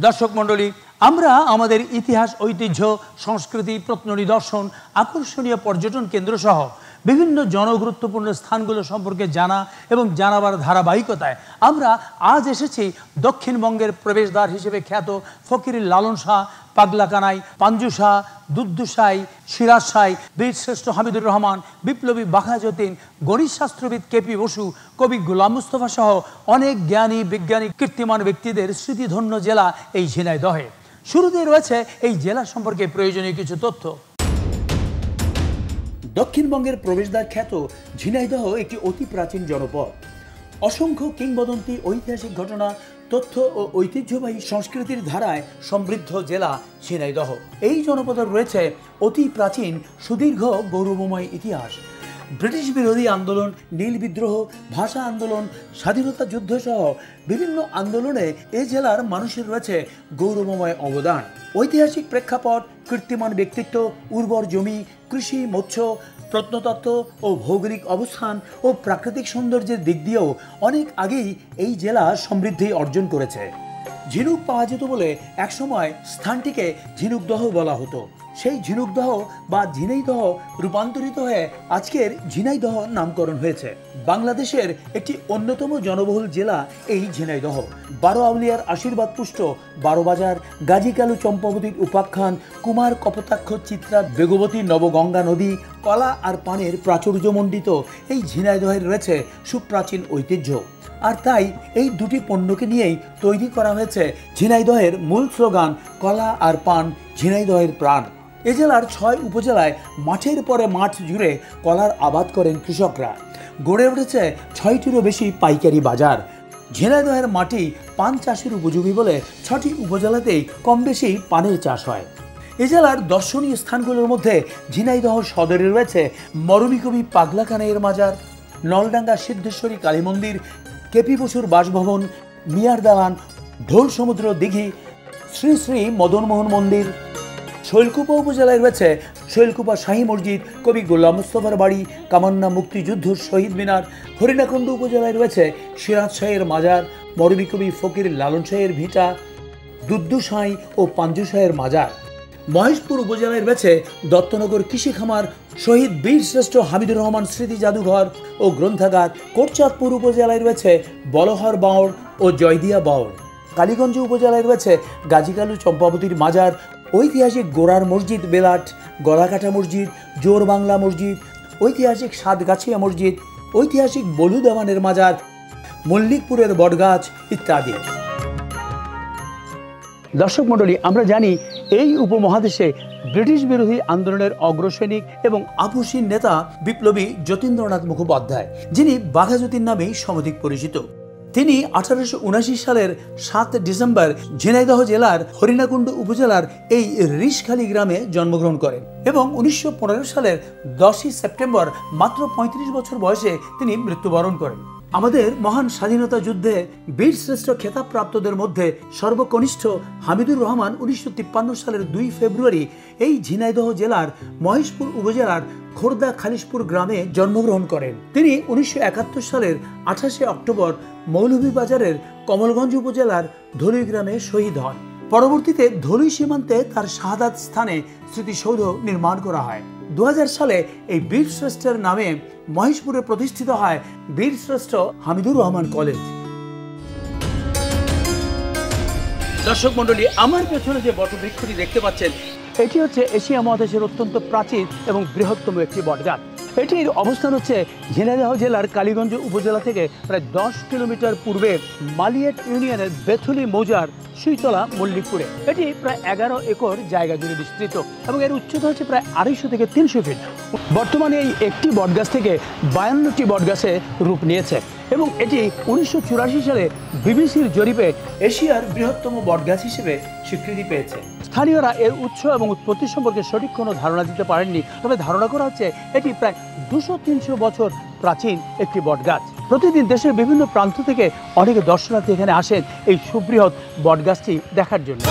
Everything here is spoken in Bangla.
দর্শক মণ্ডলী, আমরা আমাদের ইতিহাস, ঐতিহ্য, সংস্কৃতি, প্রত্ননিদর্শন, আকর্ষণীয় পর্যটন কেন্দ্র সহ বিভিন্ন জনগুরুত্বপূর্ণ স্থানগুলো সম্পর্কে জানা এবং জানাবার ধারাবাহিকতায় আমরা আজ এসেছি দক্ষিণবঙ্গের প্রবেশদ্বার হিসেবে খ্যাত ফকির লালন শাহ, পাগলাকানাই, পাঞ্জু শাহ, দুদ্দু শাহ, সিরাজ শাহ, বীরশ্রেষ্ঠ হামিদুর রহমান, বিপ্লবী বাঘা যতীন, গণিতশাস্ত্রবিদ কেপি বসু, কবি গোলাম মুস্তফা সহ অনেক জ্ঞানী, বিজ্ঞানী, কীর্তিমান ব্যক্তিদের স্মৃতিধন্য জেলা এই ঝিনাইদহে। শুরুতে রয়েছে এই জেলা সম্পর্কে প্রয়োজনীয় কিছু তথ্য। দক্ষিণবঙ্গের প্রবেশদ্বার খ্যাত ঝিনাইদহ একটি অতি প্রাচীন জনপদ। অসংখ্য কিংবদন্তি, ঐতিহাসিক ঘটনা, তথ্য ও ঐতিহ্যবাহী সংস্কৃতির ধারায় সমৃদ্ধ জেলা ঝিনাইদহ। এই জনপদের রয়েছে অতি প্রাচীন, সুদীর্ঘ, গৌরবময় ইতিহাস। ব্রিটিশ বিরোধী আন্দোলন, নীল বিদ্রোহ, ভাষা আন্দোলন, স্বাধীনতা যুদ্ধ সহ বিভিন্ন আন্দোলনে এ জেলার মানুষের রয়েছে গৌরবময় অবদান। ঐতিহাসিক প্রেক্ষাপট, কীর্তিমান ব্যক্তিত্ব, উর্বর জমি, কৃষি, মৎস্য, প্রত্নতত্ত্ব ও ভৌগোলিক অবস্থান ও প্রাকৃতিক সৌন্দর্যের দিক দিয়েও অনেক আগেই এই জেলা সমৃদ্ধি অর্জন করেছে। ঝিনুক পাওয়া যেত বলে একসময় স্থানটিকে ঝিনুকদহ বলা হতো। সেই ঝিনুকদহ বা ঝিনাইদহ রূপান্তরিত হয়ে আজকের ঝিনাইদহ নামকরণ হয়েছে। বাংলাদেশের একটি অন্যতম জনবহুল জেলা এই ঝিনাইদহ। 12 আউলিয়ার আশীর্বাদ পুষ্ট 12 বাজার, গাজী কালু চম্পাবতীর উপাখ্যান, কুমার কপোতাক্ষ চিত্রা বেগবতী নবগঙ্গা নদী, কলা আর পানের প্রাচুর্যমণ্ডিত এই ঝিনাইদহের রয়েছে সুপ্রাচীন ঐতিহ্য। আর তাই এই দুটি পণ্যকে নিয়েই তৈরি করা হয়েছে ঝিনাইদহের মূল স্লোগান, কলা আর পান ঝিনাইদহের প্রাণ। এ জেলার 6 উপজেলায় মাঠের পরে মাঠ জুড়ে কলার আবাদ করেন কৃষকরা। গড়ে উঠেছে 6টিরও বেশি পাইকারি বাজার। ঝিনাইদহের মাটি পান চাষের উপযোগী বলে 6টি উপজেলাতেই কম বেশি পানের চাষ হয়। এ জেলার দর্শনীয় স্থানগুলোর মধ্যে ঝিনাইদহ সদরে রয়েছে মরমী কবি পাগলাকানাইয়ের মাজার, নলডাঙ্গা সিদ্ধেশ্বরী কালী মন্দির, কেপি বসুর বাসভবন, মিয়ার দালান, ঢোল সমুদ্র দিঘি, শ্রী শ্রী মদনমোহন মন্দির। শৈলকুপা উপজেলায় রয়েছে শৈলকুপা শাহী মসজিদ, কবি গোলাম মুস্তফার বাড়ি, কামান্না মুক্তিযুদ্ধ শহীদ মিনার। হরিণাকুণ্ড উপজেলায় রয়েছে সিরাজ শাহের মাজার, মরমী কবি ফকির লালন শাহের ভিটা, দুদ্দু শাহ ও পাঞ্জু শাহের মাজার। মহেশপুর উপজেলায় রয়েছে দত্তনগর কৃষি খামার, শহীদ বীরশ্রেষ্ঠ হামিদুর রহমান স্মৃতি জাদুঘর ও গ্রন্থাগার। কোটচাঁদপুর উপজেলায় রয়েছে বলহর বাওড় ও জয়দিয়া বাওড়। কালীগঞ্জ উপজেলায় রয়েছে গাজী কালু চম্পাবতীর মাজার, ঐতিহাসিক গোড়ার মসজিদ বেলাট, গলাকাটা মসজিদ, জোর বাংলা মসজিদ, ঐতিহাসিক সাতগাছিয়া মসজিদ, ঐতিহাসিক বলু দেওয়ানের মাজার, মল্লিকপুরের বটগাছ ইত্যাদি। দর্শক মণ্ডলী, আমরা জানি এই উপমহাদেশে ব্রিটিশ বিরোধী আন্দোলনের অগ্রসৈনিক এবং আপসীন নেতা বিপ্লবী যতীন্দ্রনাথ মুখোপাধ্যায়, যিনি বাঘা যতীন নামেই সমধিক পরিচিত। তিনি 1879 সালের 7 ডিসেম্বর ঝিনাইদহ জেলার হরিণাকুণ্ড উপজেলার এই রিশখালী গ্রামে জন্মগ্রহণ করেন এবং 1915 সালের 10 সেপ্টেম্বর মাত্র 35 বছর বয়সে তিনি মৃত্যুবরণ করেন। আমাদের মহান স্বাধীনতা যুদ্ধে বীরশ্রেষ্ঠ খেতাবপ্রাপ্তদের মধ্যে সর্বকনিষ্ঠ হামিদুর রহমান 1953 সালের 2 ফেব্রুয়ারি এই ঝিনাইদহ জেলার মহেশপুর উপজেলার খোর্দা খালিশপুর গ্রামে জন্মগ্রহণ করেন। তিনি 1971 সালের 28 অক্টোবর মৌলভীবাজারের কমলগঞ্জ উপজেলার ধলুই গ্রামে শহীদ হন। পরবর্তীতে ধলুই সীমান্তে তার শাহাদাত স্থানে স্মৃতিসৌধ নির্মাণ করা হয়। 2000 সালে এই বীরশ্রেষ্ঠের নামে মহেশপুরে প্রতিষ্ঠিত হয় বীরশ্রেষ্ঠ হামিদুর রহমান কলেজ। দর্শক মণ্ডলী, আমার পেছনে যে বটবৃক্ষটি দেখতে পাচ্ছেন, এটি হচ্ছে এশিয়া মহাদেশের অত্যন্ত প্রাচীন এবং বৃহত্তম একটি বটগাছ। এটির অবস্থান হচ্ছে ঝিনাইদহ জেলার কালীগঞ্জ উপজেলা থেকে প্রায় 10 কিলোমিটার পূর্বে মালিয়েট ইউনিয়নের বেথুলি মৌজার সুইতলা মল্লিকপুরে। এটি প্রায় 11 একর জায়গা জুড়ে বিস্তৃত এবং এর উচ্চতা হচ্ছে প্রায় 250 থেকে 300 ফিট। বর্তমানে এই একটি বটগাছ থেকে 52টি বটগাছে রূপ নিয়েছে এবং এটি 1984 সালে বিবিসির জরিপে এশিয়ার বৃহত্তম বটগাছ হিসেবে স্বীকৃতি পেয়েছে। স্থানীয়রা এর উৎস এবং উৎপত্তি সম্পর্কে সঠিক কোনো ধারণা দিতে পারেননি, তবে ধারণা করা হচ্ছে এটি প্রায় 200-300 বছর প্রাচীন একটি বটগাছ। প্রতিদিন দেশের বিভিন্ন প্রান্ত থেকে অনেক দর্শনার্থী এখানে আসেন এই সুবৃহৎ বটগাছটি দেখার জন্য।